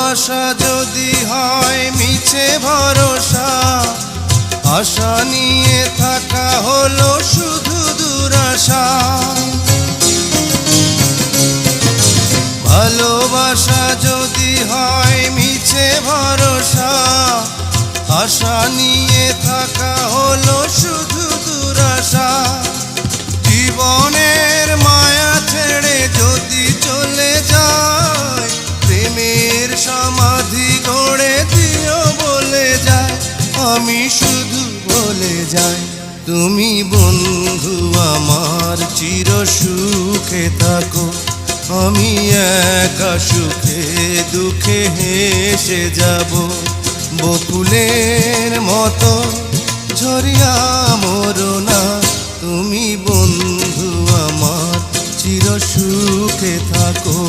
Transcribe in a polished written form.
ভালোবাসা যদি হয় মিছে ভরসা, আশা নিয়ে থাকা হলো শুধু দুরাশা। ভালোবাসা যদি হয় মিছে ভরসা, আশা নিয়ে থাকা হলো শুধু দুরাশা। জীবনের মায়া ছেড়ে যদি চলে যায়, প্রেমের সমাধি গড়ে দিও বলে যায়। আমি শুধু বলে যাই, তুমি বন্ধু আমার চির সুখে থাকো। আমি একা সুখে দুঃখে হেসে যাব, বকুলের মতো ঝরিয়া মরো না। তুমি বন্ধু আমার চির সুখে থাকো।